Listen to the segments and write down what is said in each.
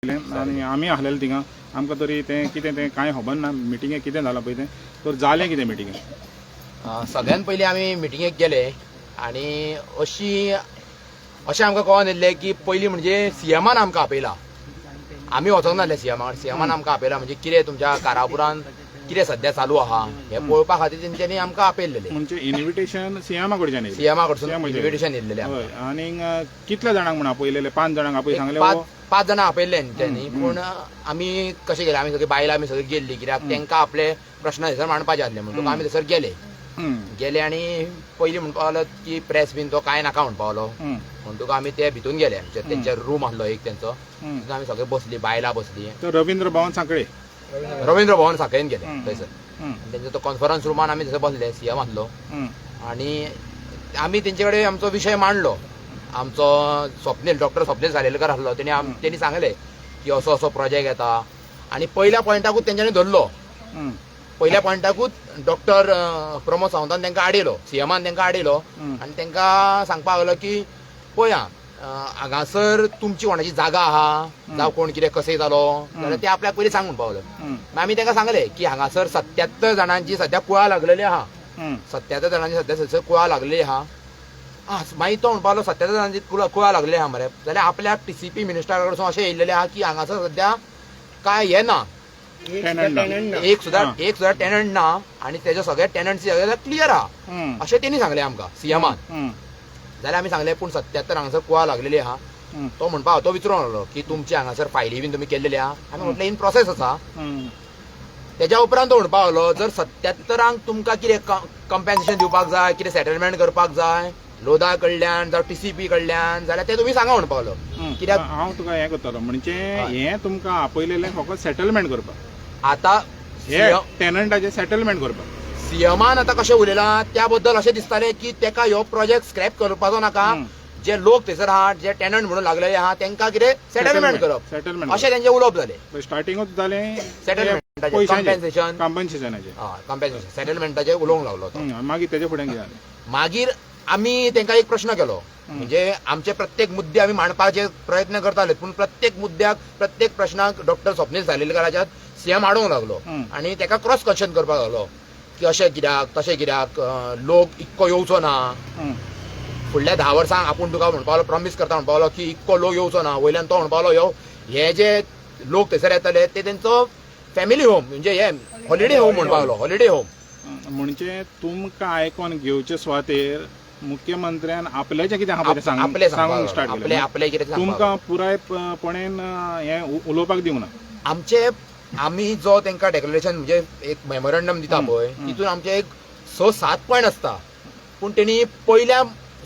आनी आमी आहलेले थिंगा आमकां तरी तें कितें तें कांय खबर ना मिटिंगेक कितें जालां पळय तें तर जालें कितें मिटिंगेक सगळ्यात पयलीं आमी मिटिंगेक गेले आनी अशें आमकां कळोन येयल्लें की पयलीं म्हणजे सीएमान आमकां आपयला. आमी वचोंक नासले सीएमान आमकां आपयला म्हणजे कितें तुमच्या कारापुरान कितें सध्या चालू आहा हें पळोवपा खातीर तेंच्यांनी आमकां आपयल्लेलें. म्हणजे इन्विटेशन सीएमा कडच्यान येयलें. सीएमा कडसून इन्विटेशन येयल्लेलें. हय आनीक कितल्या जाणांक म्हण आपयलेले 5 जाणांक आपय सांगले. पाच जाणां आपयल्ले तेंच्यांनी पूण आमी कशें गेले आमी सगळीं बायलां आमी सगळीं गेल्लीं कित्याक तांकां आपले प्रश्न थंयसर मांडपाचे आसले म्हणून आमी थंयसर गेले आनी पयलीं म्हणपा लागलो की प्रेस बीन तो कांय नाका म्हणपा लागलो म्हणटूक आमी ते भितून गेले तेंचे रूम आसलो एक तेंचो तितून आमी सगळे बसली बायलां बसली. रवींद्र भवन सांखळे रवींद्र भवन सांखळेन गेले थंयसर तेंचो तो कॉन्फरन्स रूमान आमी थंयसर बसले सीएम आसलो आनी आमी तेंचे कडेन आमचो विशय मांडलो. आमचो डॉक्टर स्वप्नील सालेलकर आसलो तेणी सांगले की असो असो प्रोजेक्ट येता आनी पयल्या पॉयंटाकूच तेंच्यांनी धरलो. पयल्या पॉयंटाकूच डॉक्टर प्रमोद सावंतान तांकां आडयलो सीएमान तांकां आडयलो आनी तांकां सांगपाक लागलो की पळया हांगासर तुमची कोणाची जागा आहा जावं कोण कितें कशें जालो जाल्यार ते आपल्याक पयलीं सांगून पावलो. आमी तांकां सांगले की हांगासर 77 जाणांची सध्या कुळा लागलेली आहा 77 जाणांची सध्या थंयसर कुळा लागलेली आहा. मागीर तो म्हणपा लागलो 77 जाणांची कुळा लागलेली आहा मरे जाल्यार आपल्याक टीसीपी मिनिस्टरा कडसून अशें येयल्लेलें आहा की हांगासर सध्या काय हें ना एक सुद्धा टेनंट ना आनी तेजे सगळे टेनंट्स क्लियर आहा अशें तेणी सांगलें आमकां सीएमान. जाल्यार आमी सांगलें पूण 77 हांगासर कुळा लागलेली आहा. तो म्हणपा तो विचारूंक लागलो की तुमची हांगासर फायली बीन तुमी केल्लेली आहा. आमी म्हटलें इन प्रोसेस आसा. तेज्या उपरांत तो म्हणपा लागलो जर 77 तुमकां कितें कंपेन्सेशन दिवपाक जाय कितें सेटलमेंट करपाक जाय लोधा कडल्यान जावं टीसीपी कडल्यान जाल्यार ते तुमी सांगा म्हणपा लागलो. कित्याक हांव तुका हें करतलो म्हणजे हें तुमकां आपयलेलें फकत सेटलमेंट करपाक आतां हे टेनंटाचें सेटलमेंट करपाक सीएमान आतां कशें उलयलां त्या बद्दल अशें दिसतालें की तेका ह्यो प्रोजेक्ट स्क्रॅप करपाचो नाका. जे लोक थंयसर आहा जे टेनंट म्हणून लागलेले आहा तांकां कितें सेटलमेंट करप अशें तेंचें उलोवप जालें. स्टार्टिंगूच जालें सेटलमेंटाचें कॉम्पेन्सेशनाचें सेटलमेंटाचें उलोवंक लागलो. मागीर तेजे फुडें कितें जालें. मागीर आमी तांकां एक प्रश्न केलो म्हणजे आमचे प्रत्येक मुद्दे आमी मांडपाचे प्रयत्न करताले पूण प्रत्येक मुद्द्याक प्रत्येक प्रश्नाक डॉक्टर स्वप्नील सालेलकराच्या सीएम हाडूंक लागलो आनी ताका क्रॉस क्वेश्चन करपाक लागलो की अशें कित्याक तशें कित्याक लोक इतको येवचो ना. फुडल्या 10 वर्सांक आपूण तुका म्हणपा लागलो प्रॉमीस करता म्हणपा लागलो की इतको लोक येवचो ना. वयल्यान तो म्हणपा लागलो हे जे लोक थंयसर येतले ते तेंचो फॅमिली होम म्हणजे हे हॉलिडे होम म्हणपा लागलो हॉलिडे होम. म्हणजे तुमकां आयकोन घेवचे सुवातेर मुख्यमंत्र्यान आपल्याचें कितें आहा पळय सांगूंक स्टार्ट केलें. आपलें कितें तुमकां पुरायपणान हें उलोवपाक दिवंक ना. आमी जो तांकां डेक्लरेशन म्हणजे एक मेमोरंडम दिता पळय तितून आमचे एक 6-7 पॉयंट आसता पूण तेणी पयल्या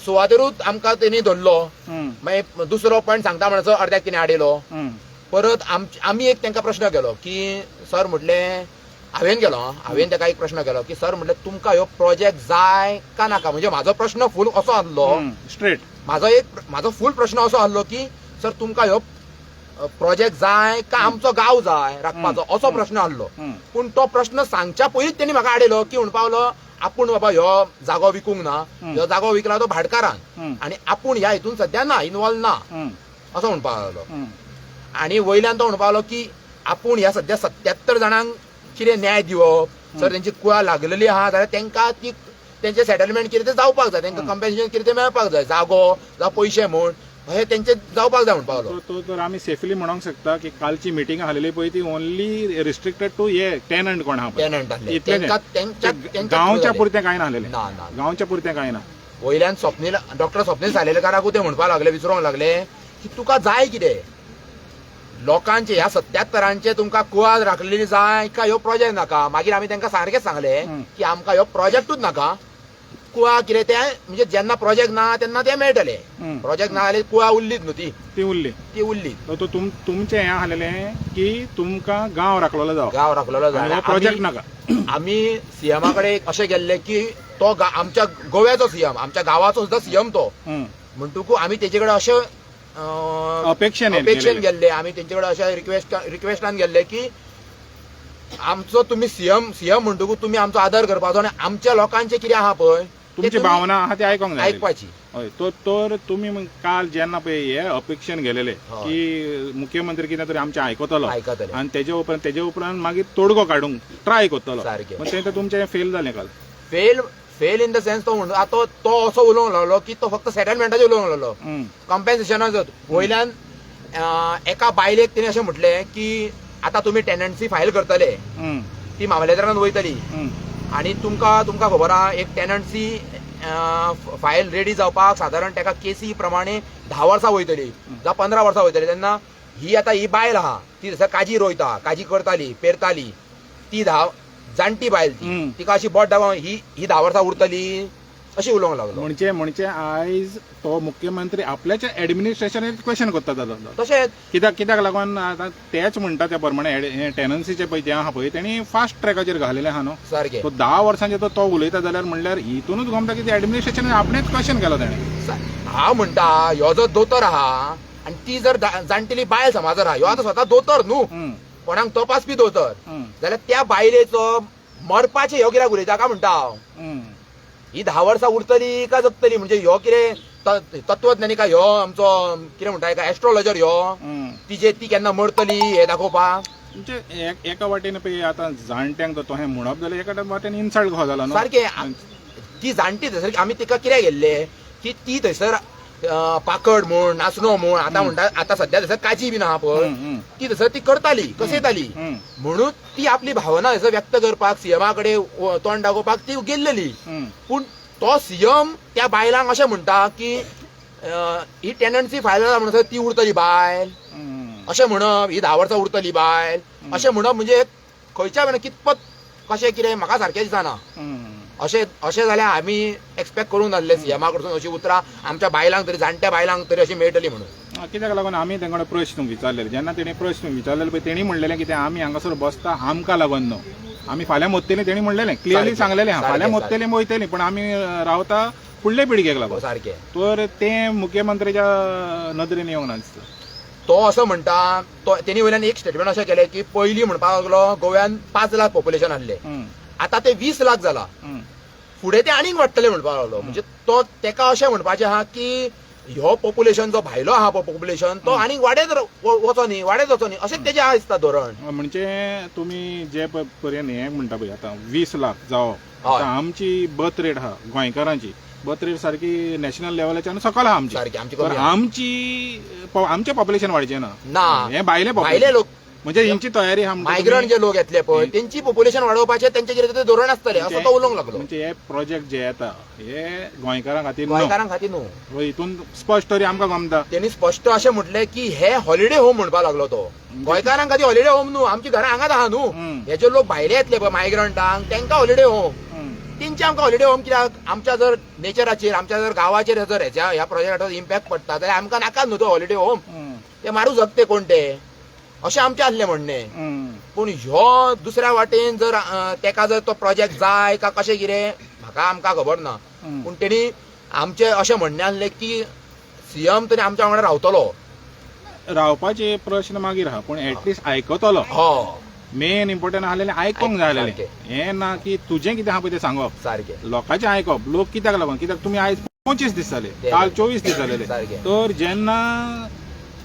सुवातेरूच आमकां तेणी धरलो. मागीर दुसरो पॉयंट सांगता म्हणसर अर्द्याक तेणी आडयलो. परत आमी एक तांकां प्रश्न केलो की सर म्हटलें हांवें ताका एक प्रश्न केलो की सर म्हटलें तुमकां ह्यो प्रोजेक्ट जाय का नाका म्हणजे म्हाजो प्रश्न फूल असो आसलो स्ट्रेट म्हाजो फूल प्रश्न असो आसलो की सर तुमकां ह्यो प्रोजेक्ट जाय का आमचो गांव जाय राखपाचो असो प्रश्न आसलो. पूण तो प्रश्न सांगच्या पयलींच तेणी म्हाका आडयलो की म्हणपा लागलो आपूण बाबा ह्यो जागो विकूंक ना ह्यो जागो विकला तो भाटकारान आनी आपूण ह्या हितून सध्या ना इनवॉल्व ना असो म्हणपा लागलो. आनी वयल्यान तो म्हणपा लागलो की आपूण ह्या सध्या 77 जाणांक कितें न्याय दिवप जर तेंची कुळा लागलेली आहा जाल्यार तांकां ती तेंचें सेटलमेंट कितें तें जावपाक जाय तांकां कंपेन्सेशन कितें तें मेळपाक जाय जागो जावं पयशे म्हण हे तेंचें जावपाक जाय म्हणपा लागलो. तर आमी सेफली म्हणूंक शकता की कालची मिटींग आसलेली पळय ती ओन्ली रिस्ट्रिक्टेड टू हे टेनंट कोण आहा गांवच्या पुरतें कांय नासलेलें. गांवच्या पुरतें कांय ना. वयल्यान डॉक्टर स्वप्नील सालेलकाराकूय ते म्हणपा लागले विचारूंक लागले की तुका जाय कितें लोकांचे ह्या 77 तुमकां कुळा राखलेली जाय का ह्यो प्रोजेक्ट नाका. मागीर आमी तांकां सारकेंच सांगलें की आमकां ह्यो प्रोजेक्टूच नाका. कुळा कितें तें म्हणजे जेन्ना प्रोजेक्ट ना तेन्ना ते मेळटले. प्रोजेक्ट ना जाल्यार कुळा उरलीच न्हू ती उरली. तुमचें हें आसलेलें की तुमकां गांव राखलेलो जाय प्रोजेक्ट नाका. आमी सीएमा कडेन अशें गेल्ले की तो आमच्या गोव्याचो सीएम आमच्या गांवाचो सुद्दां सीएम तो म्हणटकूच आमी तेजे कडेन अशें अपेक्षेन गेल्ले. आमी तेंचे कडेन अशें रिक्वेस्टान गेल्ले की आमचो तुमी सीएम म्हणटकूच तुमी आमचो आदर करपाचो आनी आमच्या लोकांचें कितें आहा पळय तुमची तुम्ही भावना आहा ती आयकोंक जाय ऐकपाची. हय तर तुम्ही मग काल जेन्ना पळय हे अपेक्षेन गेलेले हय. की मुख्यमंत्री कितें तरी आमचे आयकतलो आयकतले. आणि तेजे उपरांत मागीर तोडगो काडूंक ट्राय करतलो सारकें. पण तें तर तुमचें फेल जालें काल. फेल इन द सेन्स तो म्हणून आता तो असो उलोवंक लागलो की तो फक्त सेटलमेंटाचेर उलोवंक लागलो, हम्म, कॉम्पेन्सेशनाचो. वयल्यान एका बायलेक तेणी अशें म्हटलें की आतां तुमी टेनन्सी फायल करतले, हम्म, ती मामलेदारान वयतली हम्म, आणि तुमकां खबर आहा एक टेनन्सी फायल रेडी जावपाक सादारण ताका केसी प्रमाणे 10 वर्सां वयतली जावं 15 वर्सां वयतली. तेन्ना ही बायल आहा ती थंयसर काजी रोयता, काजी करताली, पेरताली, ती जाणटी बायल ती, हम्म. तिका अशी बोट दाखोवन ही 10 वर्सां उरतली अशी उलोवंक लागलो. म्हणजे आयज तो मुख्यमंत्री आपल्याच्या ऍडमिनिस्ट्रेशनान क्वेश्चन करता जालो तशेंच कित्याक लागून आतां तेच म्हणटा त्या प्रमाणे टेनन्सीचे पळय जें आहा पळय तेणी फास्ट ट्रॅकाचेर घालेलें आहा न्हू. सारकें. तो 10 वर्सांचे तो उलयता जाल्यार म्हणल्यार हितूनच गमता की ऍडमिनिस्ट्रेशन आपणेच क्वेश्चन केलो तेणें. हांव म्हणटा ह्यो जो दोतोर आहा आनी ती जर जाणटेली बायल समज जर आहा, ह्यो आतां स्वता दोतोर न्हू, हम्म, कोणाक तपासपी दोतोर, हम्म, जाल्यार त्या बायलेचो मरपाचें ह्यो कित्याक उलयता काय म्हणटा हांव. हम्म. ही 10 वर्सां उरतली का जगतली म्हणजे ह्यो कितें तत्वज्ञानी का ह्यो आमचो कितें म्हणटा एका एस्ट्रोलॉजर ह्यो हम्म. ती केन्ना मरतली हे दाखोवपाक. म्हणजे एका वाटेन पळय आतां जाणट्यांक तो हें म्हणप जाल्यार एका वाटेन इन्सल्ट कहो जाला न्हू. सारकें. ती जाणटी थंयसर आमी तिका कित्याक गेल्ले की ती थंयसर पाकड म्हूण नाचणो म्हूण आतां म्हणटा आतां सध्या थंयसर काजी बीन आहा पळय, हम्म, हम्म, ती थंयसर ती करताली, कसयताली, हम्म, म्हणून ती आपली भावना थंयसर व्यक्त करपाक सीएमा कडेन तोंड दाखोवपाक ती गेल्लेली. हम्म. पूण तो सीएम त्या बायलांक अशें म्हणटा की ही टेनन्सी फायल जाता म्हणसर ती उरतली बायल हम्म. अशें म्हणप, ही 10 वर्सां उरतली बायल अशें म्हणप म्हणजे खंयच्या वेळार कितपत कशें कितें म्हाका सारकें दिसना. हम्म. अशें जाल्यार आमी एक्सपेक्ट करूंक नासले सीएमा कडसून अशी उतरां आमच्या बायलांक तरी जाणट्या बायलांक तरी अशी मेळटली म्हणून. कित्याक लागून आमी तेंकडे प्रश्न विचारलेले जेन्ना तेणी प्रश्न विचारलेले पळय तेणी म्हणलेलें कितें आमी हांगासर बसता आमकां लागून न्हू, आमी फाल्यां मरतलीं तेणी म्हणलेलें क्लियरली सारकें, सांगलेलें आहा फाल्यां सारकें, मरतलीं वयतलीं पण आमी रावता फुडले पिळगेक लागून. सारकें. तर तें मुख्यमंत्र्याच्या नदरेन येवंक ना दिसता. तो असो म्हणटा तेणी वयल्यान एक स्टेटमेंट अशें केलें की पयलीं म्हणपाक लागलो गोव्यान 5 लाख पॉप्युलेशन आसलें, हम्म, आतां ते 20 लाख जाला, हम्म, फुडें ते आनीक वाडटले म्हणपाक लागलो. म्हणजे तो तेका अशें म्हणपाचें आहा की ह्यो पॉप्युलेशन जो भायलो आहा पॉप्युलेशन तो आनीक वाडत वचो न्ही अशें तेजें आहा दिसता धोरण. म्हणजे तुमी जे पर्यंत हें म्हणटा पळय आतां 20 लाख जावप, हय. आतां आमची बर्थ रेट आहा गोंयकारांची बर्थ रेट सारकी नॅशनल लेवलाच्यान सकयल आहा आमची. सारकी आमची तर कमी आहा. आमचें पॉप्युलेशन वाडचें ना, ना हें भायले भायले population. लोक म्हणजे हेंची तयारी आहा म्हणजे मायग्रंट जे लोक येतले पळय तेंची पॉप्युलेशन वाडोवपाचें तेंचे कितें तरी धोरण आसतलें असो तो उलोवंक लागलो. म्हणजे हे प्रोजेक्ट जे येता हे गोंयकारां खातीर न्हू. गोंयकारां खातीर न्हू. हितून स्पश्ट तरी आमकां गमता. त्यांनी स्पष्ट अशें म्हटलें की हे हॉलिडे होम म्हणपाक लागलो तो. गोंयकारांक खातीर हॉलिडे होम न्हू, आमची घरां हांगाच आहा न्हू. हम्म. हे जे लोक भायले येतले पळय मायग्रंटांक तेंकां हॉलिडे होम, हम्म. तेंचे आमकां हॉलिडे होम कित्याक आमच्या जर नेचराचेर आमच्या जर गांवाचेर जर ह्या प्रोजेक्टाचो इम्पॅक्ट पडटा जाल्यार आमकां नाकाच न्हू तो हॉलिडे होम. हम्म. ते मारू जगते कोण ते अशें आमचें आसलें म्हणणें. हम्म. पूण ह्यो दुसऱ्या वाटेन जर तेका जर तो प्रोजेक्ट जाय का कशें कितें म्हाका आमकां खबर ना. हम्म. पूण तेणी आमचें अशें म्हणणें आसलें की सीएम तरी आमच्या वांगडा रावतलो. रावपाचे प्रश्न मागीर आहा पूण एटलिस्ट आयकतलो. हो मेन इम्पॉर्टंट आसलेलें आयकोंक जाय आसलेलें. सारकें. हें ना की तुजें कितें आहा पळय तें सांगप, सारकें. लोकांचें आयकप. लोक कित्याक लागून कित्याक तुमी आयज 25 दीस जाले, ते काल 24 दीस जालेले. सारकें. तर जेन्ना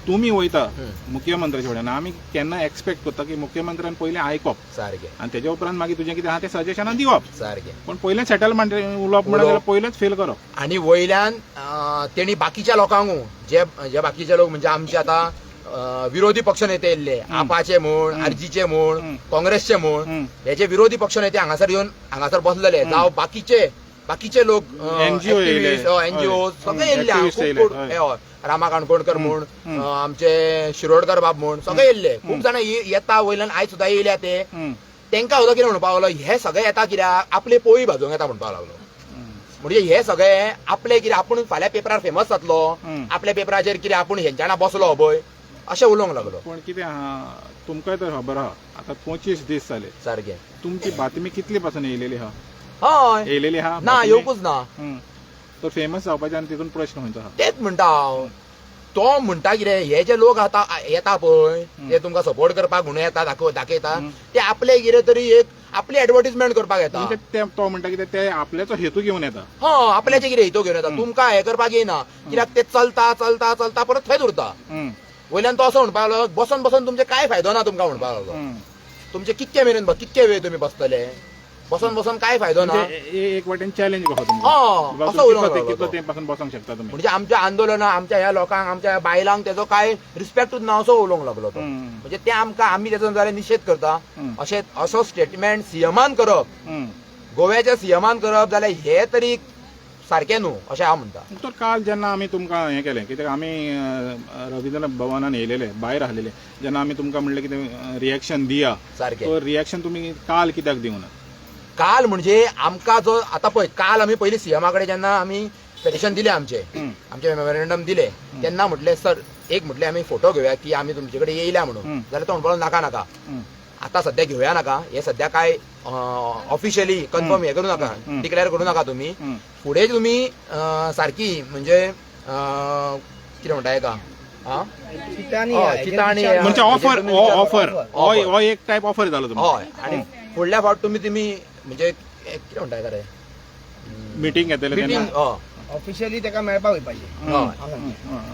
तुमी वयता हम्म. मुख्यमंत्र्याचे कडेन आमी केन्ना एक्सपेक्ट करता की मुख्यमंत्र्यान पयलें आयकप सारकें. आनी तेजे उपरांत मागीर तुजें कितें आहा तें सजेशनां दिवप. सारकें. पण पयलें सेटलमेंट उलोवप म्हणत जाल्यार पयलेंच फेल करप. आणि वयल्यान तेणी बाकीच्या लोकांकू जे बाकीचे लोक म्हणजे आमचे आता विरोधी पक्ष नेते येयल्ले, आपाचे म्हूण, आरजीचे म्हूण, काँग्रेसचे म्हूण, हे जे विरोधी पक्ष नेते हांगासर येवन हांगासर बसलेले जावं बाकीचे लोक NGO येयले. एनजीओ सगळे येयल्ले. Activist येयले. हय. रामा काणकोणकर म्हूण, आमचे शिरोडकर बाब म्हूण सगळे येयल्ले. खूब जाणां येता वयल्यान आयज सुद्दां येयल्या ते. हम्म. तेंकां सुद्दां कितें म्हणपाक लागलो हे सगळे येता कित्याक आपले पोळी भाजोवंक येता म्हणपाक लागलो. म्हणजे हे सगळे आपले कितें आपूण फाल्यां पेपरार फेमस जातलो, आपल्या पेपराचेर कितें आपूण हेंच्या वांगडा बसलो पळय अशें उलोवंक लागलो. पण कितें आहा तुमकां तर खबर आहा आतां 25 दीस जाले. सारकें. तुमची बातमी कितली पासून येयलेली आहा? हय. येयलेली आहा? ना येवकूच ना. तर फेमस जावपाचे आनी तितून प्रश्न खंयचो आहा? तेच म्हणटा हांव. तो म्हणटा कितें हे जे लोक येता पळय ते तुमकां सपोर्ट करपाक म्हणून येता दाखयता ते आपले कितें तरी एक आपली एडवर्टिजमेंट करपाक येता. तो म्हणटा कितें ते आपल्याचो हेतू घेवन येता. आपल्याचे कितें हेतू घेवन येता. तुमकां हे करपाक येना कित्याक ते चलता चलता चलता परत थंयच उरता. वयल्यान तो असो म्हणपाक लागलो बसून बसून तुमचे काय फायदो ना तुमकां म्हणपाक लागलो. तुमचे कितके मेरेन कितके वेळ तुमी बसतले बसून बसून काय फायदो ना. एक वाटेन चॅलेंज कसो कितलो तें पासून बसोंक शकता तुमी. म्हणजे आमच्या आंदोलनां आमच्या ह्या लोकांक आमच्या बायलांक तेजो काय रिस्पेक्टूच ना असो उलोवंक लागलो तो. म्हणजे ते आमी तेजो जाल्यार निशेध करता. असो स्टेटमेंट सीएमान करप गोव्याच्या सीएमान करप जाल्यार हे तरी सारखें न्हू अशें हांव म्हणटा. तर काल जेन्ना आमी तुमकां हें केलें कित्याक आमी रवींद्र भवनान येयलेले भायर आसलेले जेन्ना आमी तुमकां म्हणलें कितें रिएक्शन दिया सारकें तो रिएक्शन तुमी काल कित्याक दिवना. काल म्हणजे आमकां जो आतां पळय काल आमी पयलीं सीएमा कडेन जेन्ना आमी पेटिशन दिलें आमचे मेमोरेंडम दिले तेन्ना म्हटलें सर एक म्हटलें आमी फोटो घेवया की आमी तुमचे कडेन येयल्या म्हणून. जाल्यार तो म्हणपाक नाका नाका आतां सध्या घेवया नाका हे सध्या काय ऑफिशियली कन्फर्म हे करूं नाका डिक्लेअर करूं नाका तुमी. फुडें तुमी सारकी म्हणजे कितें म्हणटा हेका चिताणी म्हणजे ऑफर हो एक टायप ऑफर जालो तुमकां. हय आनी फुडल्या फावट तुमी म्हणजे कितें म्हणटा रे मिटींग घेतले मिटींग ऑफिशियली ताका मेळपाक पाहिजे.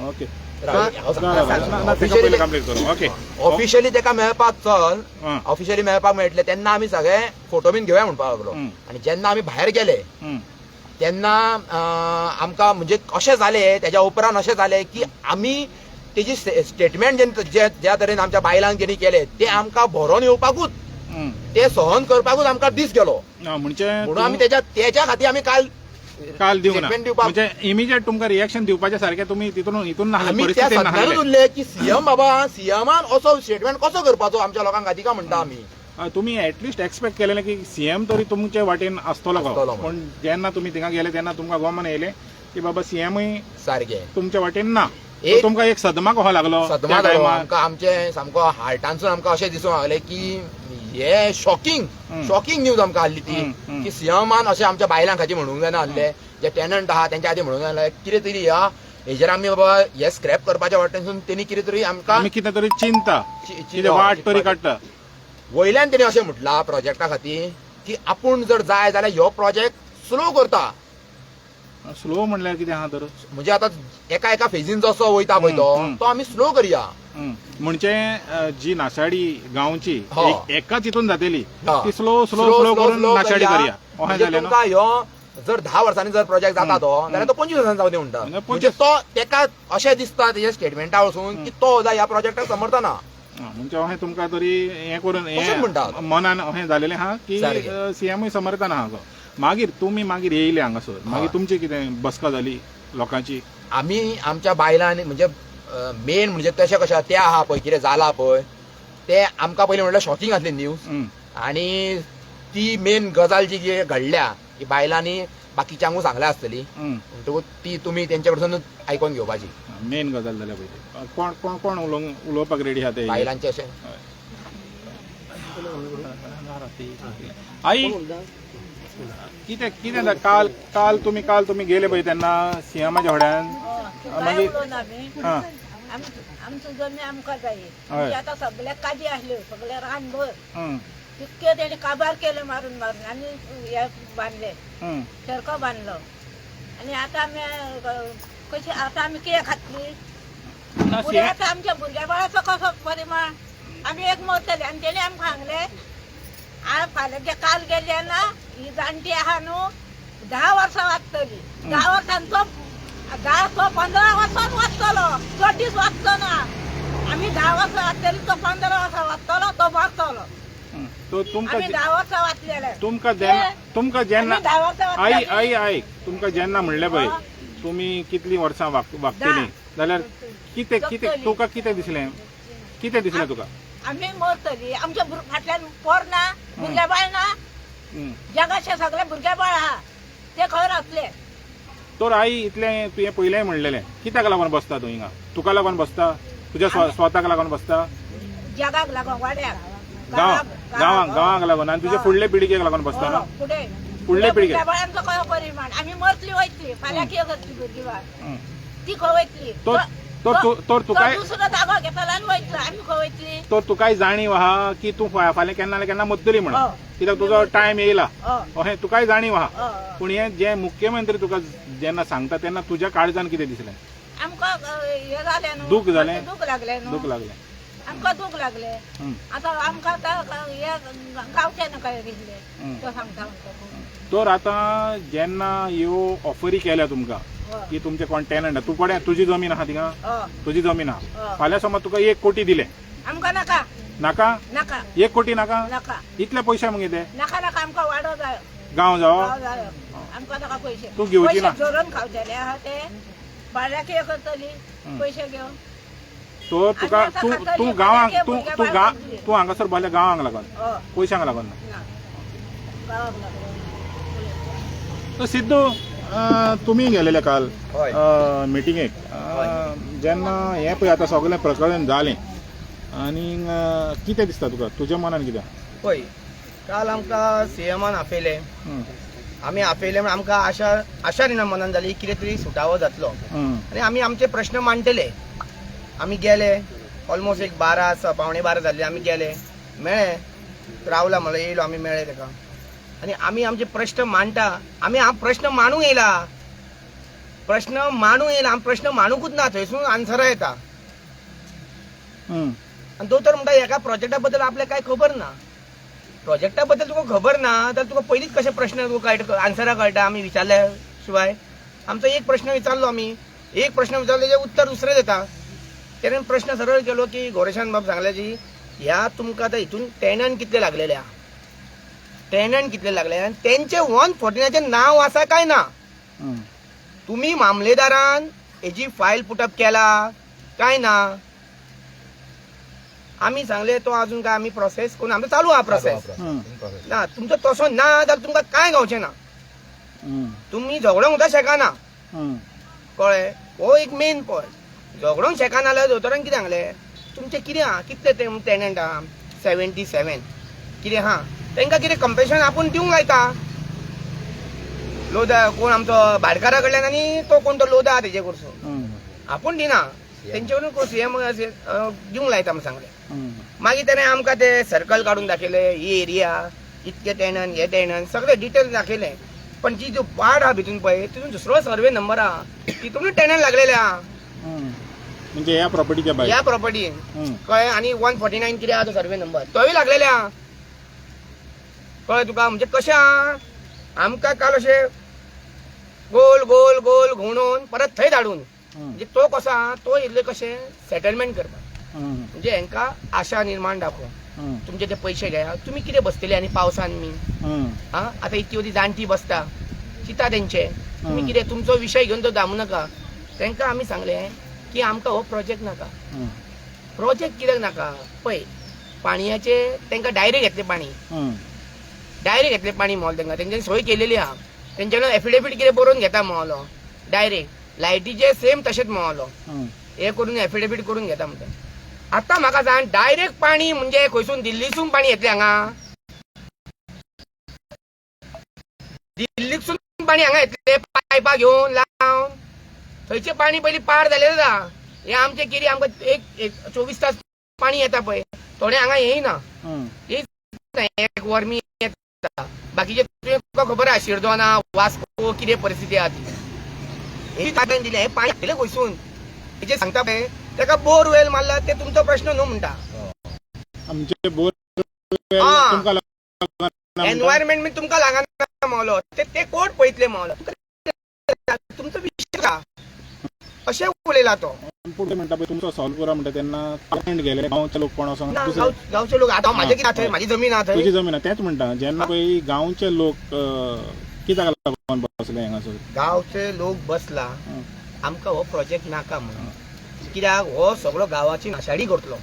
ओके ऑफिशियली ताका मेळपाक चल ऑफिशियली मेळपाक मेळटले तेन्ना आमी सगळे फोटो बीन घेवया म्हणपाक लागलो. आनी जेन्ना आमी भायर गेले तेन्ना आमकां म्हणजे अशें जालें तेज्या उपरांत अशें जालें की आमी तेजी स्टेटमेंट ज्या तरेन आमच्या बायलांक तेणी केले ते आमकां भरोन येवपाकूच ते सहन करपाकूच आमकां दीस गेलो. म्हणून आमी तेज्या खातीर आमी काल दिवना म्हणजे इमिजिएट तुमकां रिएक्शन दिवपाचें सारकें तुमी हितून आमी त्या सत्यानूच उरले की सीएम बाबा सीएमान असो स्टेटमेंट कसो करपाचो आमच्या लोकांक खातीर काय म्हणटा आमी. तुमी एटलिस्ट एक्सपेक्ट केलेलें की सीएम तरी तुमचे वाटेन आसतलो पण जेन्ना तुमी थिंगा गेले तेन्ना तुमकां गोमन येयलें की बाबा सीएमूय सारकें तुमच्या वाटेन ना. तुमकां एक सदमा कहो लागलो. आमकां आमचे सामको हार्टानसून आमकां अशें दिसूंक लागलें की हे शॉकिंग न्यूज आमकां आहली ती की सीएमान अशें आमच्या बायलां खातीर म्हणूंक जायना आहले जे टेनंट आहा तेंच्या खातीर म्हणूंक जाय कितें तरी हेजेर आमी बाबा हे स्क्रॅप करपाच्या वाटेनसून तेणी कितें तरी आमकां कितें तरी चिंता वाट तरी काडटा. वयल्यान तेणी अशें म्हटलां प्रोजेक्टा खातीर की आपूण जर जाय जाल्यार ह्यो प्रोजेक्ट स्लो करता. स्लो म्हणल्यार कितें आहा तर म्हणजे आतां एका फेजीन जसो वयता पळय तो आमी स्लो करया. म्हणजे जी नाशाडी गांवची एकाच हितून जातली ती स्लो स्लो स्लो करून नाशाडी करया. तुमकां ह्यो जर 10 वर्सांनी जर प्रोजेक्ट जाता तो जाल्यार तो 25 वर्सांनी जावं दी म्हणटा. म्हणजे तो तेका अशें दिसता तेजे स्टेटमेंटा वचून की तो ह्या प्रोजेक्टाक समर्थ ना. म्हणजे अशें तुमकां तरी हें करून मनान अशें जालेलें आहा की सीएमूय समर्थ ना हाजो. मागीर तुमी मागीर येयले हांगासर मागीर तुमची कितें बसका जाली लोकांची. आमी आमच्या बायलांनी म्हणजे मेन म्हणजे तशें कशें तें आहा पळय कितें जालां पळय ते आमकां पयलीं म्हणल्यार शॉकिंग आसली न्यूज. आनी ती मेन गजाल जी घडल्या की बायलांनी बाकीच्यांकूय सांगल्या आसतली म्हणटकूच ती तुमी तेंचे कडसून आयकोन घेवपाची. मेन गजाल जाल्या पळय कोण कोण कोण उलोवपाक रेडी आहा ते बायलांचे अशें आई कितें कितें काल तुमी गेले पळय तेन्ना सीएमाच्या होड्यान मागीर आमचो जमीन आमकां जाय आतां सगळे काजी आसल्यो सगळे रानभर तितके तेणी काबार केले मारून आनी हे बांदले शेरको बांदलो. आनी आतां आमी कशी आतां आमी कितें खातली फुडें आतां आमच्या भुरग्या बाळाचो कसो परिमाण आमी एक मरतले. आनी तेणी आमकां सांगले फाल्यां जे काल गेले ना ही जाणटी आहा न्हू 10 वर्सां वाचतली 10 वर्सांचो 15 वर्सांत वाचतलो 30 वाचतो ना. आमी 10 वर्सां वाचतली तो 15 वर्सां वाचतलो तो मरतलो. आमी 10 वर्सां वाचलेले तुमकां जेन्ना आई तुमकां जेन्ना म्हणलें पळय तुमी कितलीं वर्सां वागतलीं जाल्यार कितें तुका कितें दिसलें तुका. आमी मरतली आमच्या फाटल्यान पोर ना भुरगे बाळ ना जगाचे सगळे भुरगे बाळ आहा ते खंय रावतले. तर आई इतलें तुवें पयलेंय म्हणलेलें कित्याक लागून बसता तूं हिंगा तुका लागून बसता तुज्या स्वताक लागून बसता जगाक लागून वाड्याक गांवांक लागून आनी तुज्या फुडले पिळगेक लागून बसता ना. फुडले पिळगे बाळांचो खंय परिमाण आमी मरतली वयतली फाल्यां कितें करतली भुरगीं बाळ ती खंय वयतली. तो तुका दुसरो जागो घेतला आनी वयतलो आमी खंय वयतली तो तुकाय जाणीव आहा की तू फाल्यां केन्ना ना केन्ना मद्दली म्हणून हो. कित्याक तुजो टायम येयला हय अशें तुकाय जाणीव आहा हय पूण हे जे मुख्यमंत्री तुका जेन्ना सांगता तेन्ना तुज्या काळजान कितें दिसलें आमकां हे जालें न्हू दूख जालें? दूख लागलें न्हू दूख लागलें आमकां दूख लागलें हं. आतां आमकां आतां हे गांवचे नका घेतले हं. तो सांगता म्हणटा तर आतां जेन्ना ह्यो ऑफरी केल्या तुमकां की तुमचे कोण टेनंट तूं कोणें तुजी जमीन आहा थिंगा तुजी जमीन आहा फाल्यां समज तुका 1 कोटी दिले आमकां नाका नाका नाका 1 कोटी नाका नाका इतले पयशे मगे ते नाका नाका आमकां वाडो जायो गांव जावो गांव जायो आमकां नाका पयशे तूं घेवची ना. पयशे जोडून खावचेले आहा ते भाड्याक हे करतली पयशे घेवन तो तुका आनी तूं आतां तूं खातली, गांवांक भुरगे तूं भुरगे तूं बाळगां दिली. तूं हांगासर भले गांवांक लागून हय पयशांक लागून ना ना गांवाक लागून तर सिद्धू तुमी गेलेले काल हय. मिटिंगेक जेन्ना हें पळय आतां सगळें प्रकरण जालें आनी कितें दिसता तुका तुज्या मनान कितें पळय काल आमकां सीएमान आपयलें आमी आपयले म्हण आमकां आशा दिना मनान जाली कितें तरी सुटावो जातलो आनी आमी आमचे प्रश्न मांडटले आमी गेले ऑलमोस्ट एक 12 पावणे 12 जाल्ले आमी गेले मेळ्ळे रावला म्हणलो येयलो आमी मेळ्ळे ताका आनी आमी आमचे प्रश्न मांडटा आमी प्रश्न मांडूंक येयला आमी प्रश्न मांडूंकूच ना थंयसून आन्सरां येता आनी दोतोर म्हणटा एका प्रोजेक्टा बद्दल आपल्याक कांय खबर ना प्रोजेक्टा बद्दल तुका खबर ना जाल्यार तुका पयलींच कशे प्रश्न तुका आन्सरां कळटा आमी विचारल्या शिवाय आमचो एक प्रश्न विचारलो आमी एक प्रश्न विचारलो तेजें उत्तर दुसरें देता तेणेन प्रश्न सरळ केलो की गोरेशान बाब सांगले जी ह्या तुमकां आतां हितून टेनंट कितले लागलेले आहा टेनंट कितले लागले आनी तेंचे 149 नांव आसा काय ना तुमी मामलेदारान हेजी फायल पुटअप केला काय ना आमी सांगले तो अजून काय आमी प्रोसेस करून आमचो चालू आहा प्रोसेस ना तुमचो तसो ना जाल्यार तुमकां कांय गावचें ना तुमी झगडोंक सुद्दां शेकाना कळ्ळें हो एक मेन पॉयंट झगडोंक शेकाना जाल्यार दोतोरान कितें सांगलें तुमचें कितें आहा कितले टेनंट आहा 77 कितें आहा तांकां कितें कंपेन्सेशन आपूण दिवंक लायता लोदा कोण आमचो भाटकारा कडल्यान आनी तो कोण तो लोदा तेजे कडसून आपूण दिना तेंचे कडून सीएम दिवंक लायता म्हण सांगलें मागीर तेणें आमकां ते सर्कल काडून दाखयले ही एरिया इतके टेनंट हे टेनंट सगळे डिटेल्स दाखयले पण जी जो वार्ड आहा भितून पळय तितून दुसरो सर्वे नंबर आहा तितून टेनंट लागलेले आहा म्हणजे ह्या प्रॉपर्टीच्या भायर ह्या प्रॉपर्टीन कळ्ळें आनी 149 कितें आहा तो सर्वे नंबर तोय लागलेले आहा कळ्ळें तुका म्हणजे कशें आहा आमकां काल अशें गोल गोल गोल घुंवडोवन परत थंय धाडून म्हणजे तो कसो आहा तो इल्ले कशें सेटलमेंट करपाक म्हणजे हांकां आशा निर्माण दाखोवन तुमचे ते पयशे घ्या तुमी कितें बसतले आनी पावसान मी आतां इतकी वदी जाणटी बसता चिता तेंचे तुमी कितें तुमचो विशय घेवन तो दामू नाका तांकां आमी सांगलें की आमकां हो प्रोजेक्ट नाका प्रोजेक्ट कित्याक नाका पळय पाणयाचे तांकां डायरेक्ट घेतले पाणी मोल तांकां तेंच्यांनी सोय केलेली आहा तेंच्याकडून एफिडेविट कितें बरोवन घेता मोहलो डायरेक्ट लायटीचे सेम तशेंच मोहलो हे करून एफिडेविट करून घेता म्हणटा आतां म्हाका सांग डायरेक्ट पाणी म्हणजे खंयसून दिल्लीसून पाणी येतलें हांगा दिल्लीसून पाणी हांगा येतलें पायपा घेवन लावन थंयचें पाणी पयलीं पार जालेलें आहा हे आमचे कितें आमकां एक 24 तास पाणी येता पळय थोडे हांगा येयना एक वरमी येता बाकीचे तुका खबर आहा शिरदोना वास्को कितें परिस्थिती आहा ती हे ताणें दिलें हे पाणी येतलें खंयसून हेजे सांगता पळय ताका बोरवेल मारला ते तुमचो प्रश्न न्हू म्हणटा आमचे बोरवेल तुमकां लागना एनवायरमेंट बी तुमकां लागना मोहलो ते कोर्ट पळयतले मोहलो तुमचो विशय का अशें उलयला तो पुढे म्हणटा पळय तुमचो सॉल्व करा म्हणटा तेन्ना टेनंट गेले गांवचे लोक कोण आसा गांवचे लोक आतां म्हाजे कितें थंय म्हाजी जमीन आहा थंय तुजी जमीन तेच म्हणटा जेन्ना पळय गांवचे लोक कित्याक लागून बसले हांगासर गांवचे लोक बसला आमकां हो प्रोजेक्ट नाका म्हणून कित्याक हो सगळो गांवाची नाशाडी करतलो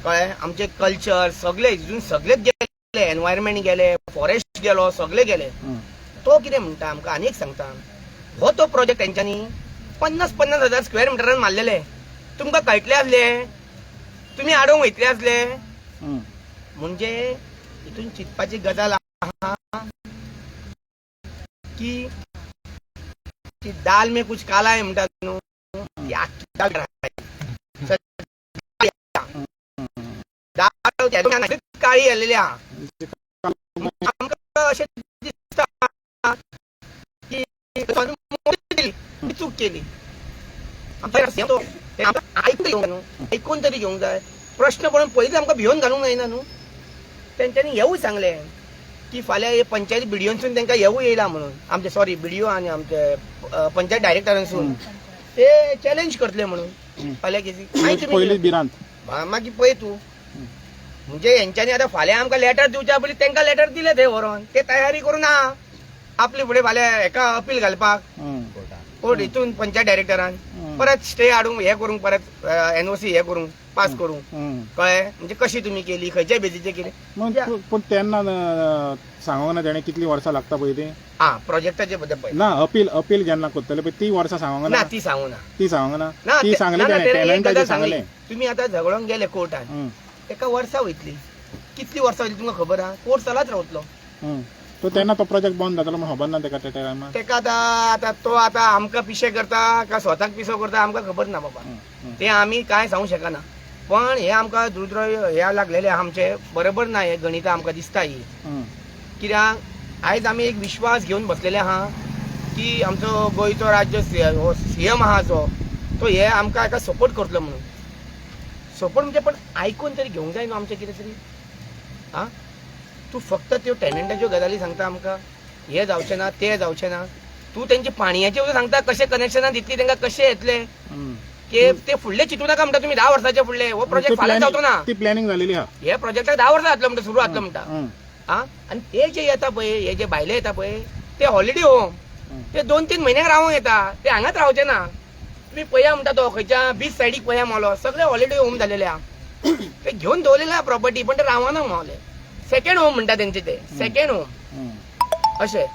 कळ्ळें आमचे कल्चर सगळे हितून सगळेच गेले एनवायरमेंट गेले फॉरेस्ट गेलो सगळे गेले तो कितें म्हणटा आमकां आनीक सांगता हो तो प्रोजेक्ट तेंच्यांनी 50,000 स्क्वेअर मिटरान मारलेले तुमकां कळटले आसले तुमी आडोवंक वयतले आसले म्हणजे हितून चिंतपाची गजाल आहा की दाल में कुछ काला है म्हणटात न्हू काळी आलेली आहा आमकां अशें दिसता की मोठी चूक केली ऐकून तरी घेवंक जाय प्रश्न पळोवन पयलीं आमकां भिवन घालूंक जायना न्हू तेंच्यांनी हेवूय सांगलें की फाल्यां हे पंचायती बिडिओनसून तांकां हेवूय येयला म्हणून आमचे सॉरी बिडिओ आनी आमचे पंचायत डायरेक्टरांसून ते चॅलेंज करतले म्हणून फाल्यां कितें पयलीं भिरांत मागीर पळय तूं म्हणजे हेंच्यांनी आतां फाल्यां आमकां लेटर दिवच्या पयलीं तांकां लेटर दिले थंय व्हरोन ते तयारी करून आहा आपले फुडें फाल्यां हेका अपील घालपाक कोर्ट हितून पंचायत डायरेक्टरान परत स्टे हाडूंक हे करूंक परत एनओसी हे करूंक पास करूंक कळ्ळें म्हणजे कशी तुमी केली खंयच्या बेजीचेर केली पूण तेन्ना सांगोंक ना तेणें कितलीं वर्सां लागता पळय ती प्रोजेक्टाचे बद्दल पळय ना अपील जेन्ना करतले पळय ती वर्सां सांगोंक ना ना ती सांगू ना ती सांगोंक ना ती सांगली टेनंटाचेर सांगलें तुमी आतां झगडोंक गेले कोर्टान एका वर्सा वयतली कितली वर्सां वयतली तुमकां खबर आहा कोर्ट चलत रावतलो तो तेन्ना तो प्रोजेक्ट बंद जातलो म्हण खबर ना ताका त्या टायमार तेका आतां तो आतां आमकां पिशे करता काय स्वताक पिसो करता आमकां खबर ना बाबा ते आमी कांय सांगूंक शकना पण हे आमकां दुद्र हे लागलेले आमचे बरोबर ना हे गणितां आमकां दिसता ही कित्याक आयज आमी एक विश्वास घेवन बसलेले आहा की आमचो गोंयचो राज्य सीएम आहा जो तो हे आमकां हाका सपोर्ट करतलो म्हणून सपोर्ट म्हणजे पण आयकून तरी घेवंक जाय न्हू आमचें कितें तरी आं तूं फक्त त्यो टॅनंटाच्यो गजाली सांगता आमकां हे जावचें ना ते जावचें ना तूं तेंचे पाणयाचें सांगता कशें कनेक्शनां दितली तांकां कशें येतले की ते फुडले चिंतू नाका म्हणटा तुमी 10 वर्साचे फुडले हो प्रोजेक्ट फाल्यां जावचो ना ती प्लॅनिंग जालेली आहा हे प्रोजेक्टाक 10 वर्सां जातलो म्हणटा सुरू जातलो म्हणटा आं आनी ते जे येता पळय हे जे भायले येता पळय ते हॉलिडे होम ते 2-3 म्हयन्याक रावंक येता ते हांगाच रावचे ना तुम्ही पया म्हणटा तो खंयच्या बीच सायडीक पया मावलो सगळे हॉलिडे होम झालेले आहा ते घेवन दवरलेले आहा प्रॉपर्टी पण ते रावना मावले सेकंड होम म्हणटा तेंचे ते सेकंड होम अशें